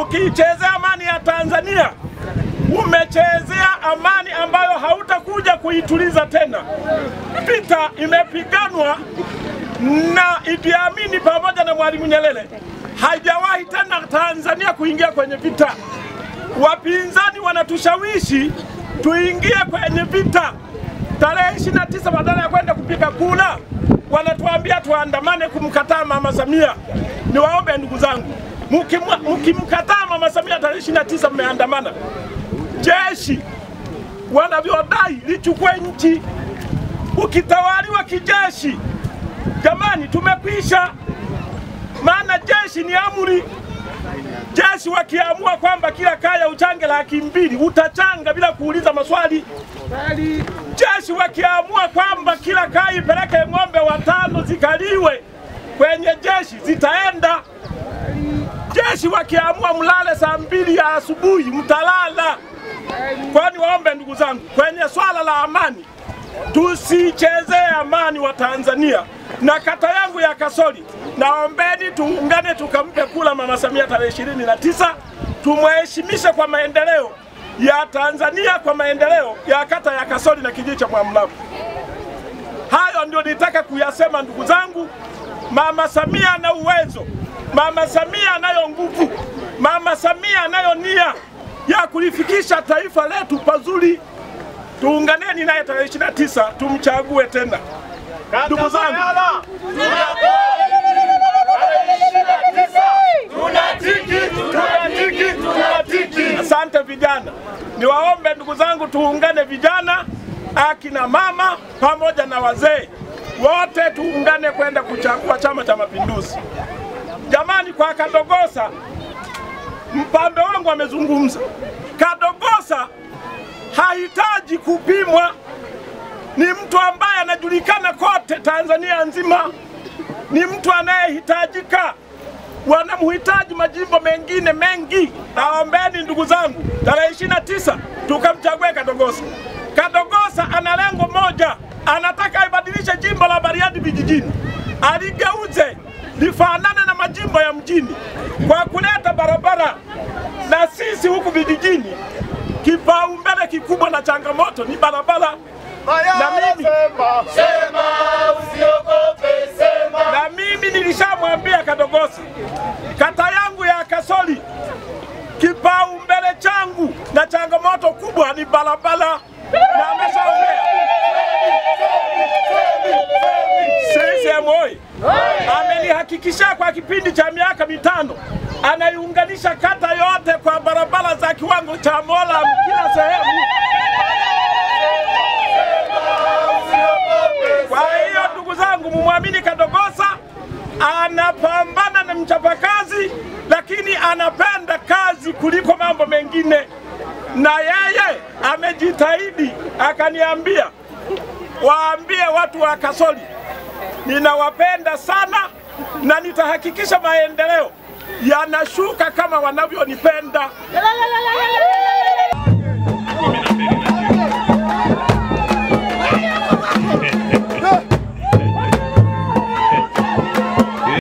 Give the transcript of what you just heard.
Ukiichezea amani ya Tanzania, umechezea amani ambayo hautakuja kuituliza tena. Vita imepiganwa na Idi Amin pamoja na Mwalimu Nyerere. Haijawahi tena Tanzania kuingia kwenye vita. Wapinzani wanatushawishi tuingie kwenye vita. Tarehe 29 badala ya kwenda kupiga kura, wanatuambia tuandamane kumkataa Mama Samia. Niwaombe ndugu zangu, mkimkataa Mama Samia tarehe 29 mmeandamana. Jeshi wanavyodai lichukue nchi. Ukitawaliwa kijeshi, jamani, tumekwisha. Maana jeshi ni amri. Jeshi wakiamua kwamba kila kaya uchange $200,000, utachanga bila kuuliza maswali. Jeshi wakiamua kwamba kila kaya ipeleke ng'ombe 5 zikaliwe kwenye jeshi, zitaenda. Jeshi wakiamua mlale saa 2 ya asubuhi, mtalala. Kwani waombe ndugu zangu, kwenye swala la amani, tusichezee amani wa Tanzania. Na kata yangu ya Kasoli, naombeni tuungane tukampe kula Mama Samia tarehe 29, tumheshimishe kwa maendeleo ya Tanzania, kwa maendeleo ya kata ya Kasoli na kijiji cha Mwamlabu. Hayo ndio nitaka kuyasema ndugu zangu. Mama Samia ana uwezo, Mama Samia anayo nguvu, Mama Samia anayo nia ya kulifikisha taifa letu pazuri. Tuunganeni naye tarehe 29, tumchague tena. Ndugu zangu, asante vijana. Niwaombe ndugu zangu, tuungane vijana, akina mama pamoja na wazee, wote tuungane kwenda kuchagua Chama cha Mapinduzi. Jamani, kwa Kadogosa, mpambe wangu amezungumza. Kadogosa hahitaji kupimwa, ni mtu ambaye anajulikana kote Tanzania nzima, ni mtu anayehitajika. Wanamhitaji majimbo mengine mengi. Naombeni ndugu zangu, tarehe 29 tukamchague Kadogosa. Kadogosa ana lengo moja, anataka ibadilishe jimbo la Bariadi vijijini, aligeuze lifanane na majimbo ya mjini kwa kuleta barabara. Na sisi huku vijijini, kipaumbele kikubwa na changamoto ni barabara. Na mimi nilishamwambia Kadogosa, kata yangu ya Kasoli, kipaumbele changu na changamoto kubwa ni barabara. Na ameshaongea CCM amenihakikisha kwa kipindi cha miaka 5 anaiunganisha kata yote kwa barabara za kiwango cha mola kila sehemu. Kwa hiyo ndugu zangu, mumwamini Kadogosa, anapambana na mchapakazi, lakini anapenda kazi kuliko mambo mengine. Na yeye amejitahidi, akaniambia waambie watu wa Kasoli ninawapenda sana na nitahakikisha maendeleo yanashuka kama wanavyonipenda.